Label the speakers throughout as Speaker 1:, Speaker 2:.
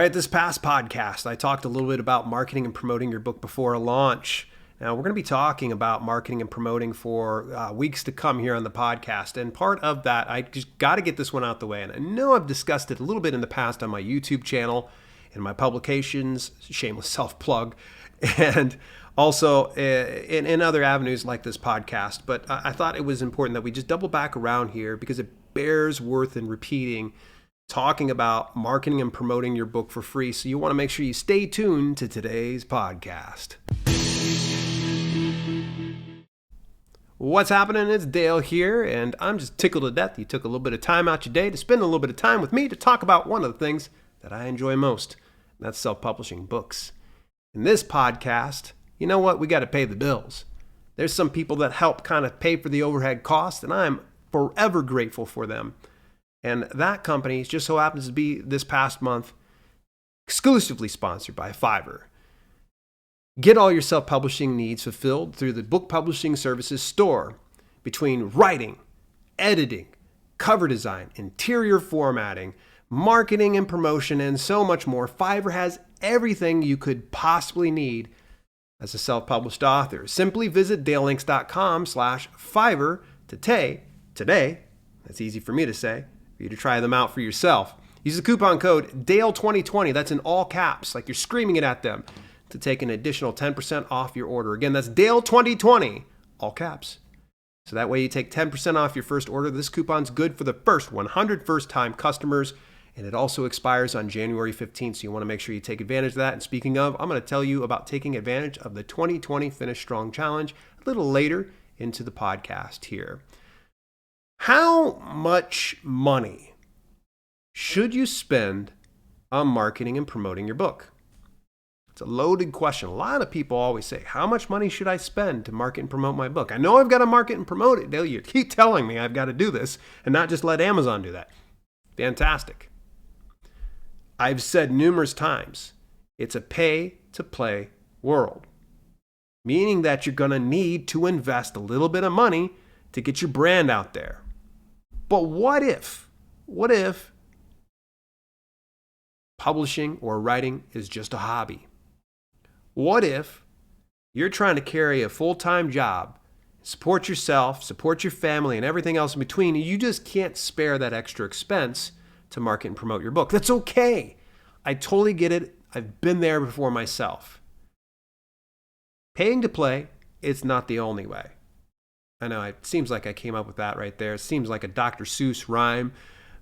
Speaker 1: All right, this past podcast, I talked a little bit about marketing and promoting your book before a launch. Now, we're going to be talking about marketing and promoting for weeks to come here on the podcast. And part of that, I just got to get this one out the way. And I know I've discussed it a little bit in the past on my YouTube channel, in my publications, shameless self-plug, and also in other avenues like this podcast. But I thought it was important that we just double back around here because it bears worth in repeating, talking about marketing and promoting your book for free. So you want to make sure you stay tuned to today's podcast. What's happening? It's Dale here, and I'm just tickled to death you took a little bit of time out your day to spend a little bit of time with me to talk about one of the things that I enjoy most, and that's self-publishing books. In this podcast, you know what? We got to pay the bills. There's some people that help kind of pay for the overhead cost, and I'm forever grateful for them. And that company just so happens to be, this past month, exclusively sponsored by Fiverr. Get all your self-publishing needs fulfilled through the book publishing services store. Between writing, editing, cover design, interior formatting, marketing and promotion, and so much more, Fiverr has everything you could possibly need as a self-published author. Simply visit dalelinks.com/Fiverr today, that's easy for me to say, for you to try them out for yourself. Use the coupon code DALE2020, that's in all caps, like you're screaming it at them, to take an additional 10% off your order. Again, that's DALE2020, all caps. So that way you take 10% off your first order. This coupon's good for the first 100 first-time customers, and it also expires on January 15th, so you want to make sure you take advantage of that. And speaking of, I'm going to tell you about taking advantage of the 2020 Finish Strong Challenge a little later into the podcast here. How much money should you spend on marketing and promoting your book? It's a loaded question. A lot of people always say, how much money should I spend to market and promote my book? I know I've got to market and promote it. Dale, you keep telling me I've got to do this and not just let Amazon do that. Fantastic. I've said numerous times, it's a pay-to-play world, meaning that you're going to need to invest a little bit of money to get your brand out there. But what if publishing or writing is just a hobby? What if you're trying to carry a full-time job, support yourself, support your family, and everything else in between, and you just can't spare that extra expense to market and promote your book? That's okay. I totally get it. I've been there before myself. Paying to play, it's not the only way. I know it seems like I came up with that right there. It seems like a Dr. Seuss rhyme,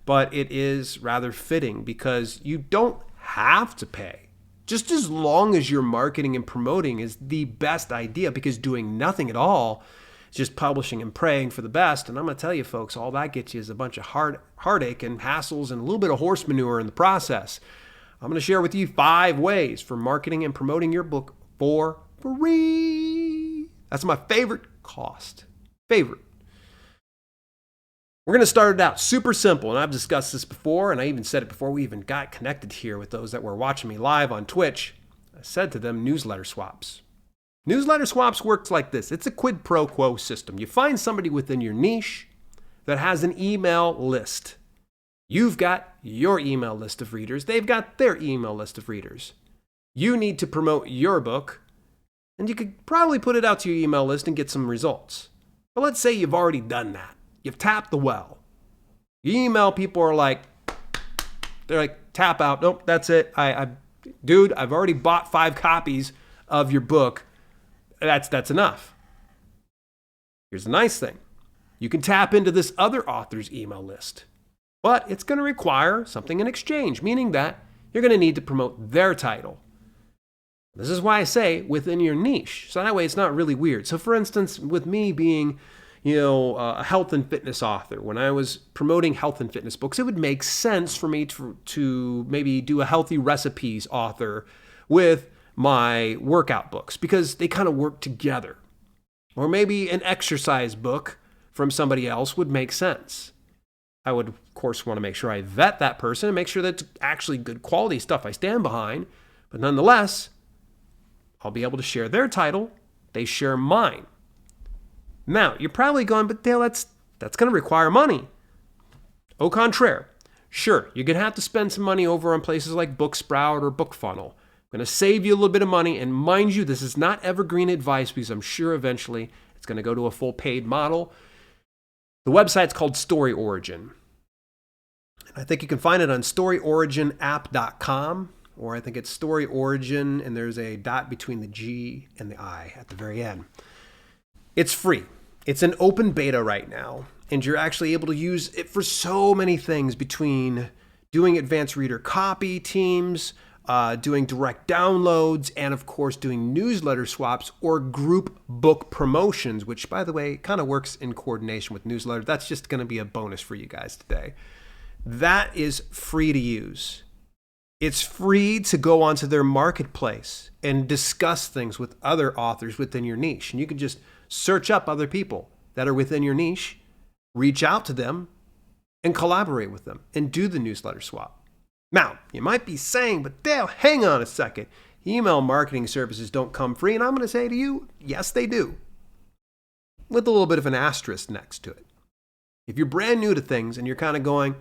Speaker 1: but it is rather fitting because you don't have to pay. Just as long as your marketing and promoting is the best idea, because doing nothing at all is just publishing and praying for the best. And I'm going to tell you, folks, all that gets you is a bunch of heartache and hassles and a little bit of horse manure in the process. I'm going to share with you 5 ways for marketing and promoting your book for free. That's my favorite cost. Favorite. We're going to start it out super simple, and I've discussed this before, and I even said it before we even got connected here with those that were watching me live on Twitch. I said to them, newsletter swaps. Newsletter swaps works like this. It's a quid pro quo system. You find somebody within your niche that has an email list. You've got your email list of readers. They've got their email list of readers. You need to promote your book, and you could probably put it out to your email list and get some results. But let's say you've already done that. You've tapped the well. You email people are like, they're like, tap out. Nope, that's it. Dude, I've already bought 5 copies of your book. That's enough. Here's the nice thing. You can tap into this other author's email list, but it's going to require something in exchange, meaning that you're going to need to promote their title. This is why I say within your niche. So that way it's not really weird. So for instance, with me being a health and fitness author, when I was promoting health and fitness books, it would make sense for me to maybe do a healthy recipes author with my workout books because they kind of work together. Or maybe an exercise book from somebody else would make sense. I would, of course, want to make sure I vet that person and make sure that's actually good quality stuff I stand behind. But nonetheless, I'll be able to share their title. They share mine. Now, you're probably going, but Dale, that's going to require money. Au contraire, Sure, you're going to have to spend some money over on places like BookSprout or BookFunnel. I'm going to save you a little bit of money, and mind you, this is not evergreen advice because I'm sure eventually it's going to go to a full paid model. The website's called Story Origin. I think you can find it on storyoriginApp.com, or I think it's Story Origin, and there's a dot between the G and the I at the very end. It's free. It's an open beta right now, and you're actually able to use it for so many things, between doing advanced reader copy teams, doing direct downloads, and of course doing newsletter swaps or group book promotions, which, by the way, kind of works in coordination with newsletter. That's just going to be a bonus for you guys today. That is free to use. It's free to go onto their marketplace and discuss things with other authors within your niche. And you can just search up other people that are within your niche, reach out to them, and collaborate with them and do the newsletter swap. Now, you might be saying, but Dale, hang on a second. Email marketing services don't come free. And I'm going to say to you, yes, they do. With a little bit of an asterisk next to it. If you're brand new to things and you're kind of going,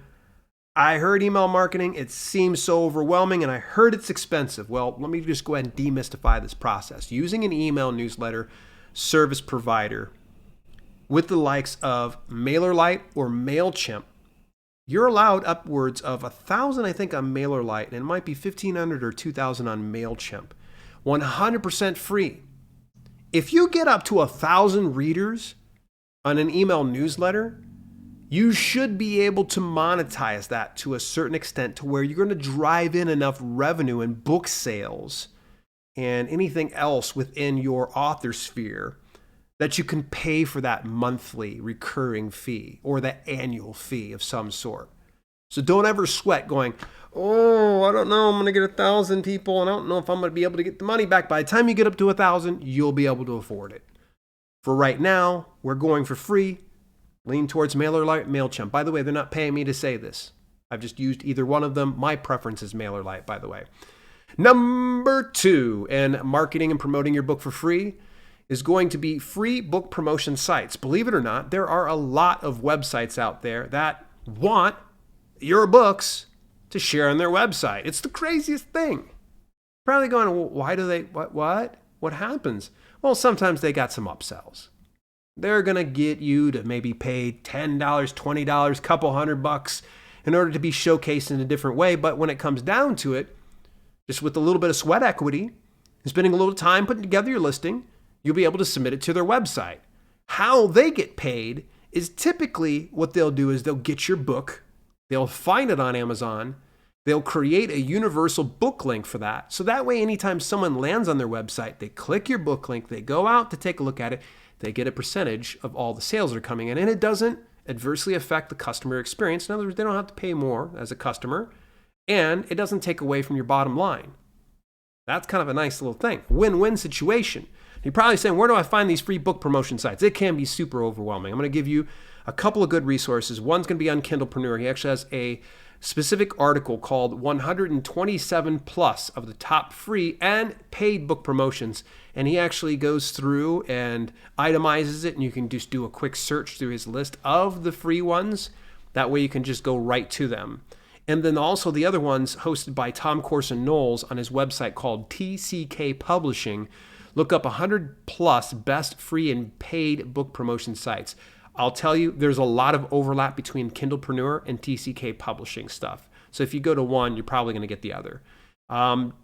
Speaker 1: I heard email marketing, it seems so overwhelming, and I heard it's expensive. Well, let me just go ahead and demystify this process. Using an email newsletter service provider with the likes of MailerLite or MailChimp, you're allowed upwards of 1,000, I think, on MailerLite, and it might be 1,500 or 2,000 on MailChimp. 100% free. If you get up to 1,000 readers on an email newsletter, you should be able to monetize that to a certain extent to where you're going to drive in enough revenue and book sales and anything else within your author sphere that you can pay for that monthly recurring fee or the annual fee of some sort. So don't ever sweat going, oh, I don't know, I'm going to get 1,000 people and I don't know if I'm going to be able to get the money back. By the time you get up to 1,000, you'll be able to afford it. For right now, we're going for free. Lean towards MailerLite, MailChimp. By the way, they're not paying me to say this. I've just used either one of them. My preference is MailerLite, by the way. Number 2, and marketing and promoting your book for free, is going to be free book promotion sites. Believe it or not, there are a lot of websites out there that want your books to share on their website. It's the craziest thing. Probably going, well, why do they, what happens? Well, sometimes they got some upsells. They're going to get you to maybe pay $10, $20, couple $100 in order to be showcased in a different way. But when it comes down to it, just with a little bit of sweat equity and spending a little time putting together your listing, you'll be able to submit it to their website. How they get paid is typically what they'll do is they'll get your book, they'll find it on Amazon, they'll create a universal book link for that. So that way, anytime someone lands on their website, they click your book link, they go out to take a look at it, they get a percentage of all the sales that are coming in, and it doesn't adversely affect the customer experience. In other words, they don't have to pay more as a customer, and it doesn't take away from your bottom line. That's kind of a nice little thing. Win-win situation. You're probably saying, where do I find these free book promotion sites? It can be super overwhelming. I'm going to give you a couple of good resources. One's going to be on Kindlepreneur. He actually has a specific article called 127 plus of the top free and paid book promotions. And he actually goes through and itemizes it, and you can just do a quick search through his list of the free ones. That way you can just go right to them. And then also the other ones hosted by Tom Corson Knowles on his website called TCK Publishing. Look up 100 plus best free and paid book promotion sites. I'll tell you, there's a lot of overlap between Kindlepreneur and TCK Publishing stuff. So if you go to one, you're probably going to get the other.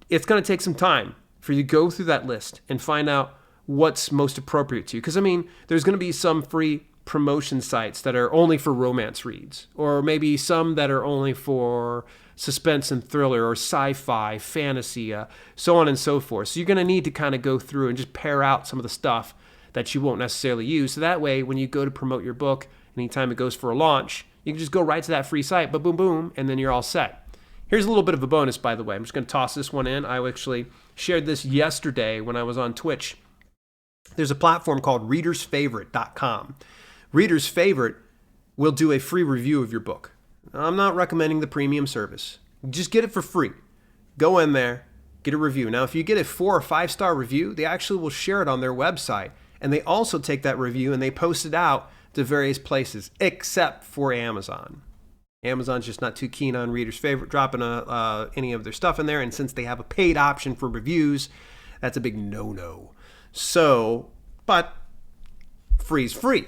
Speaker 1: It's going to take some time for you to go through that list and find out what's most appropriate to you. Because, I mean, there's going to be some free promotion sites that are only for romance reads, or maybe some that are only for suspense and thriller or sci-fi, fantasy, so on and so forth. So you're going to need to kind of go through and just pare out some of the stuff that you won't necessarily use. So that way, when you go to promote your book, anytime it goes for a launch, you can just go right to that free site, but boom, boom, and then you're all set. Here's a little bit of a bonus, by the way. I'm just going to toss this one in. I actually shared this yesterday when I was on Twitch. There's a platform called readersfavorite.com. Reader's Favorite will do a free review of your book. I'm not recommending the premium service. Just get it for free. Go in there, get a review. Now, if you get a 4 or 5 star review, they actually will share it on their website. And they also take that review and they post it out to various places, except for Amazon. Amazon's just not too keen on readers' favorite dropping any of their stuff in there. And since they have a paid option for reviews, that's a big no-no. So, but free's free.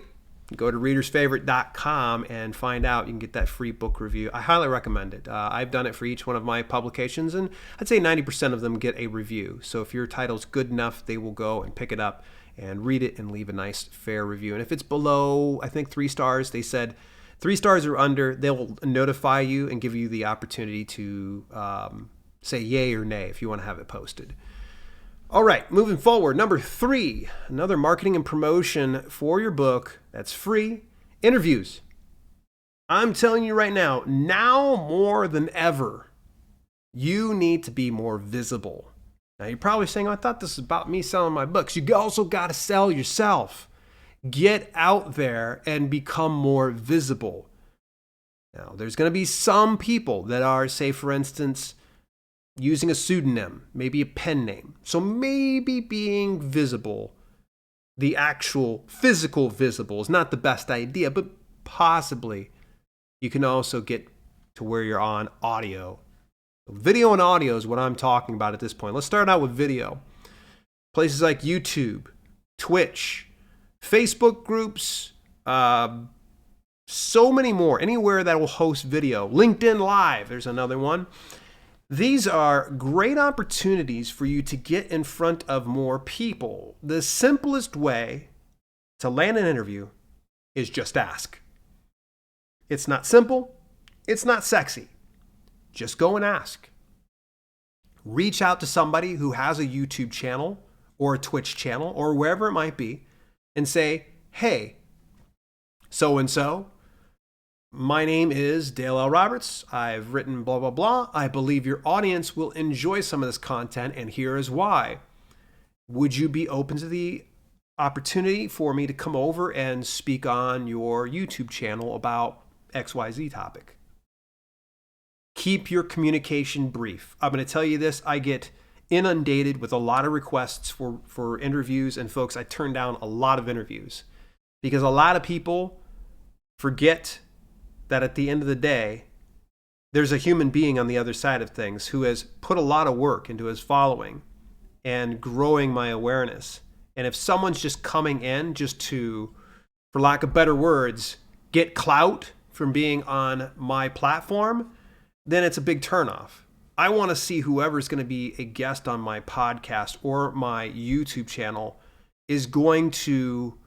Speaker 1: Go to readersfavorite.com and find out. You can get that free book review. I highly recommend it. I've done it for each one of my publications, and I'd say 90% of them get a review. So if your title's good enough, they will go and pick it up and read it and leave a nice, fair review. And if it's below, I think 3 stars, they said 3 stars or under, they'll notify you and give you the opportunity to say yay or nay if you want to have it posted. All right, moving forward. Number 3, another marketing and promotion for your book that's free, interviews. I'm telling you right now more than ever, you need to be more visible. Now, you're probably saying, I thought this was about me selling my books. You also got to sell yourself. Get out there and become more visible. Now, there's going to be some people that are, say, for instance, using a pseudonym, maybe a pen name. So maybe being visible, the actual physical visible, is not the best idea, but possibly you can also get to where you're on audio. Video and audio is what I'm talking about at this point. Let's start out with video. Places like YouTube, Twitch, Facebook groups, so many more. Anywhere that will host video. LinkedIn Live, there's another one. These are great opportunities for you to get in front of more people. The simplest way to land an interview is just ask. It's not simple. It's not sexy. Just go and ask. Reach out to somebody who has a YouTube channel or a Twitch channel or wherever it might be and say, hey, so-and-so, my name is Dale L. Roberts. I've written blah, blah, blah. I believe your audience will enjoy some of this content, and here is why. Would you be open to the opportunity for me to come over and speak on your YouTube channel about XYZ topic? Keep your communication brief. I'm going to tell you this. I get inundated with a lot of requests for interviews, and folks, I turn down a lot of interviews because a lot of people forget that at the end of the day, there's a human being on the other side of things who has put a lot of work into his following and growing my awareness. And if someone's just coming in just to, for lack of better words, get clout from being on my platform, then it's a big turnoff. I want to see whoever's going to be a guest on my podcast or my YouTube channel is going to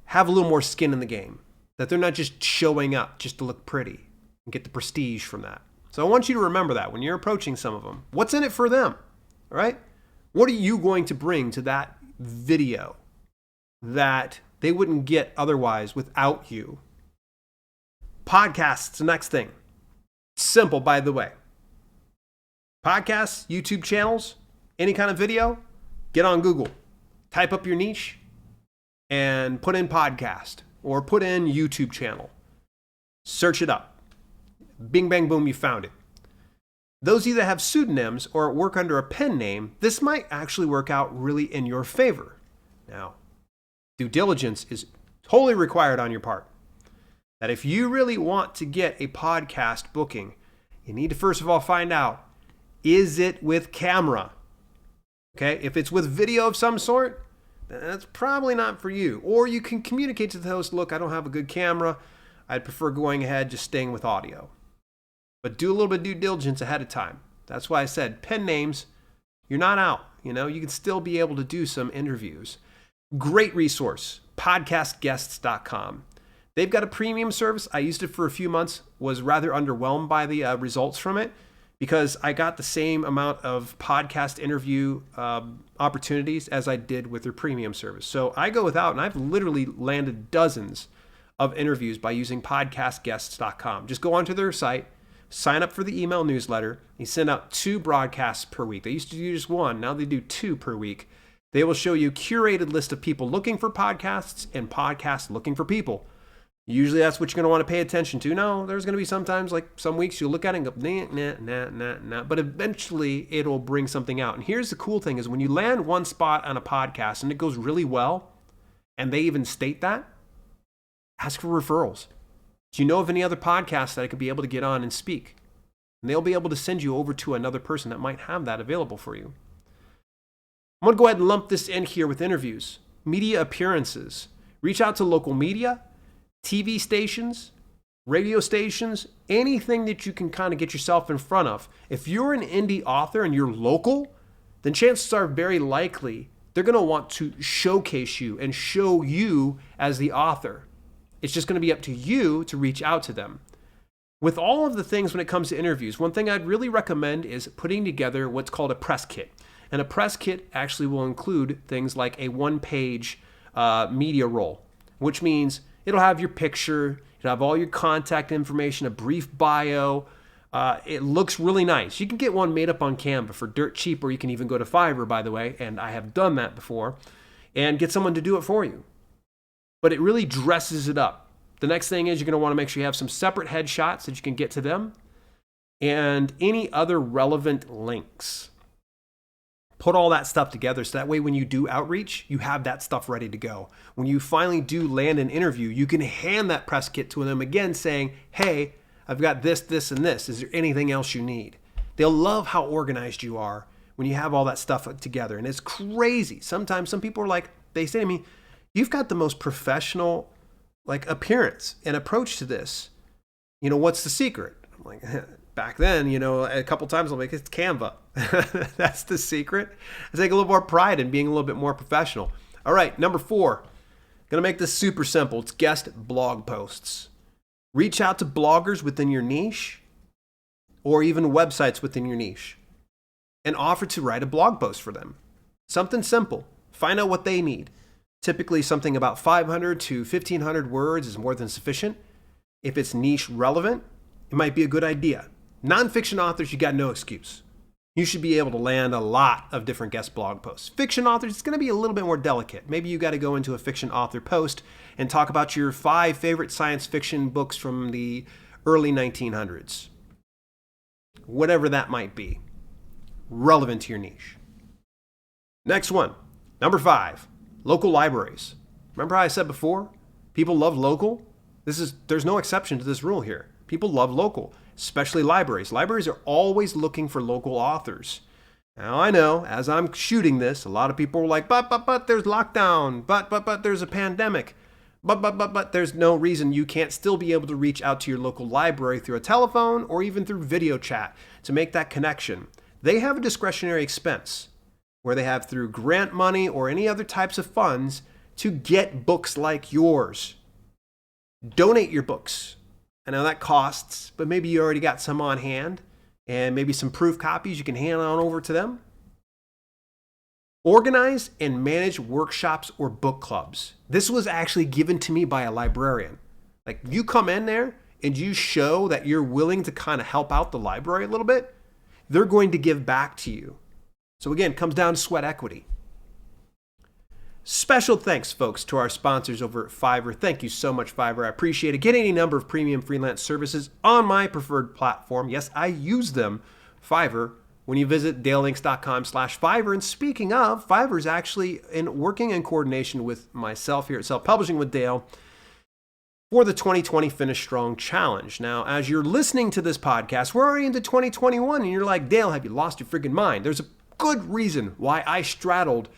Speaker 1: have a little more skin in the game. That they're not just showing up just to look pretty and get the prestige from that. So I want you to remember that when you're approaching some of them. What's in it for them? All right? What are you going to bring to that video that they wouldn't get otherwise without you? Podcasts, the next thing. Simple, by the way. Podcasts, YouTube channels, any kind of video, get on Google. Type up your niche and put in podcast. Or put in YouTube channel. Search it up. Bing, bang, boom, you found it. Those either have pseudonyms or work under a pen name. This might actually work out really in your favor. Now, due diligence is totally required on your part. That if you really want to get a podcast booking, you need to first of all find out, is it with camera? Okay, if it's with video of some sort, that's probably not for you. Or you can communicate to the host, look, I don't have a good camera. I'd prefer going ahead, just staying with audio. But do a little bit of due diligence ahead of time. That's why I said pen names, you're not out. You can still be able to do some interviews. Great resource, podcastguests.com. They've got a premium service. I used it for a few months, was rather underwhelmed by the results from it, because I got the same amount of podcast interview opportunities as I did with their premium service. So I go without, and I've literally landed dozens of interviews by using podcastguests.com. Just go onto their site, sign up for the email newsletter. They send out 2 broadcasts per week. They used to do just 1. Now they do 2 per week. They will show you a curated list of people looking for podcasts and podcasts looking for people. Usually that's what you're going to want to pay attention to. No, there's going to be sometimes, like some weeks you'll look at it and go, nah. But eventually it'll bring something out. And here's the cool thing is when you land one spot on a podcast and it goes really well, and they even state that, ask for referrals. Do you know of any other podcasts that I could be able to get on and speak? And they'll be able to send you over to another person that might have that available for you. I'm going to go ahead and lump this in here with interviews, media appearances. Reach out to local media, TV stations, radio stations, anything that you can kind of get yourself in front of. If you're an indie author and you're local, then chances are very likely they're going to want to showcase you and show you as the author. It's just going to be up to you to reach out to them. With all of the things when it comes to interviews, one thing I'd really recommend is putting together what's called a press kit. And a press kit actually will include things like a one-page media roll, which means it'll have your picture, it'll have all your contact information, a brief bio. It looks really nice. You can get one made up on Canva for dirt cheap, or you can even go to Fiverr, by the way, and I have done that before, and get someone to do it for you. But it really dresses it up. The next thing is you're going to want to make sure you have some separate headshots that you can get to them and any other relevant links. Put all that stuff together so that way when you do outreach, you have that stuff ready to go. When you finally do land an interview, you can hand that press kit to them again saying, hey, I've got this, this, and this. Is there anything else you need? They'll love how organized you are when you have all that stuff together. And it's crazy. Sometimes some people are like, they say to me, you've got the most professional appearance and approach to this. What's the secret? I'm like, back then, a couple times I'm like, it's Canva. That's the secret. I take a little more pride in being a little bit more professional. All right, number 4. Gonna make this super simple. It's guest blog posts. Reach out to bloggers within your niche or even websites within your niche and offer to write a blog post for them. Something simple. Find out what they need. Typically something about 500 to 1,500 words is more than sufficient. If it's niche relevant, it might be a good idea. Nonfiction authors, you got no excuse. You should be able to land a lot of different guest blog posts. Fiction authors, it's going to be a little bit more delicate. Maybe you got to go into a fiction author post and talk about your 5 favorite science fiction books from the early 1900s. Whatever that might be. Relevant to your niche. Next one, number 5, local libraries. Remember how I said before? People love local? There's no exception to this rule here. People love local, especially libraries. Libraries are always looking for local authors. Now I know, as I'm shooting this, a lot of people are like, but there's lockdown, but there's a pandemic, but there's no reason you can't still be able to reach out to your local library through a telephone or even through video chat to make that connection. They have a discretionary expense where they have through grant money or any other types of funds to get books like yours. Donate your books. I know that costs, but maybe you already got some on hand and maybe some proof copies you can hand on over to them. Organize and manage workshops or book clubs. This was actually given to me by a librarian. Like, you come in there and you show that you're willing to kind of help out the library a little bit, they're going to give back to you. So again, it comes down to sweat equity. Special thanks, folks, to our sponsors over at Fiverr. Thank you so much, Fiverr. I appreciate it. Get any number of premium freelance services on my preferred platform. Yes, I use them, Fiverr, when you visit dalelinks.com/Fiverr. And speaking of, Fiverr is actually working in coordination with myself here at Self Publishing with Dale for the 2020 Finish Strong Challenge. Now, as you're listening to this podcast, we're already into 2021, and you're like, Dale, have you lost your friggin' mind? There's a good reason why I straddled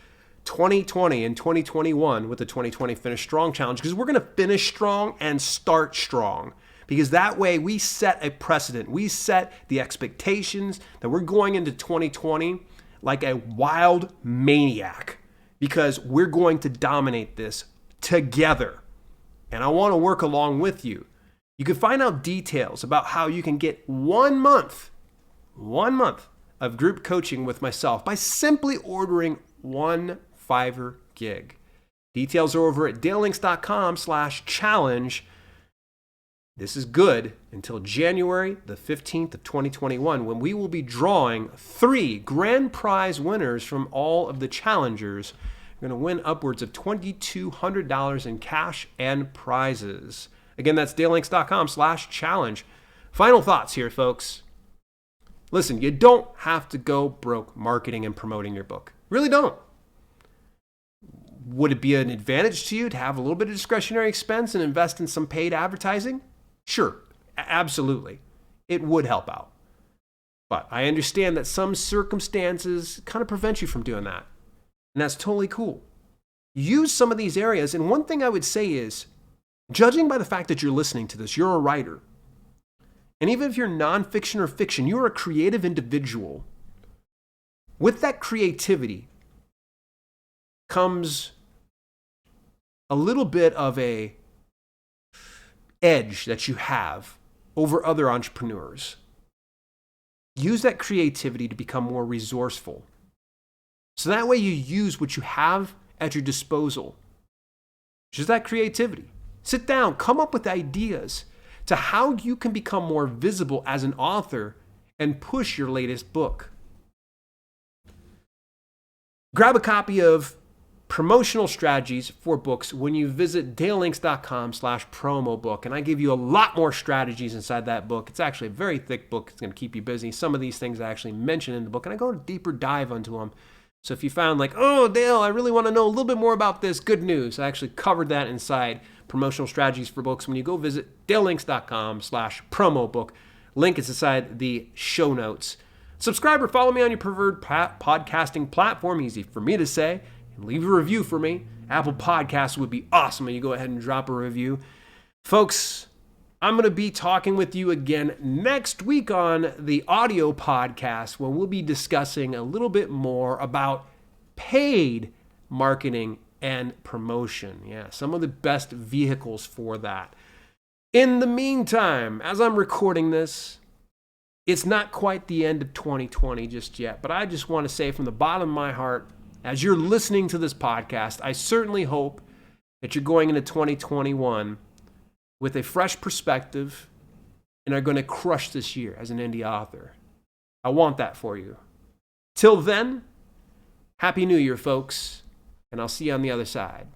Speaker 1: 2020 and 2021 with the 2020 Finish Strong Challenge, because we're going to finish strong and start strong, because that way we set a precedent. We set the expectations that we're going into 2020 like a wild maniac, because we're going to dominate this together. And I want to work along with you. You can find out details about how you can get 1 month of group coaching with myself by simply ordering one Fiverr gig. Details are over at dalelinks.com/challenge. This is good until January the 15th of 2021, when we will be drawing 3 grand prize winners from all of the challengers. You're going to win upwards of $2,200 in cash and prizes. Again, that's dalelinks.com/challenge. Final thoughts here, folks. Listen, you don't have to go broke marketing and promoting your book. Really don't. Would it be an advantage to you to have a little bit of discretionary expense and invest in some paid advertising? Sure, absolutely. It would help out. But I understand that some circumstances kind of prevent you from doing that. And that's totally cool. Use some of these areas. And one thing I would say is, judging by the fact that you're listening to this, you're a writer. And even if you're nonfiction or fiction, you're a creative individual. With that creativity comes a little bit of a edge that you have over other entrepreneurs. Use that creativity to become more resourceful. So that way you use what you have at your disposal, which is that creativity. Sit down, come up with ideas to how you can become more visible as an author and push your latest book. Grab a copy of Promotional Strategies for Books when you visit dalelinks.com/promo book. And I give you a lot more strategies inside that book. It's actually a very thick book. It's going to keep you busy. Some of these things I actually mention in the book, and I go a deeper dive into them. So if you found like, oh, Dale, I really want to know a little bit more about this, good news. I actually covered that inside Promotional Strategies for Books when you go visit dalelinks.com/promo book. Link is inside the show notes. Subscribe or follow me on your preferred podcasting platform. Easy for me to say. And leave a review for me. Apple Podcasts would be awesome when you go ahead and drop a review. Folks, I'm going to be talking with you again next week on the audio podcast when we'll be discussing a little bit more about paid marketing and promotion. Yeah, some of the best vehicles for that. In the meantime, as I'm recording this, it's not quite the end of 2020 just yet, but I just want to say from the bottom of my heart, as you're listening to this podcast, I certainly hope that you're going into 2021 with a fresh perspective and are going to crush this year as an indie author. I want that for you. Till then, Happy New Year, folks, and I'll see you on the other side.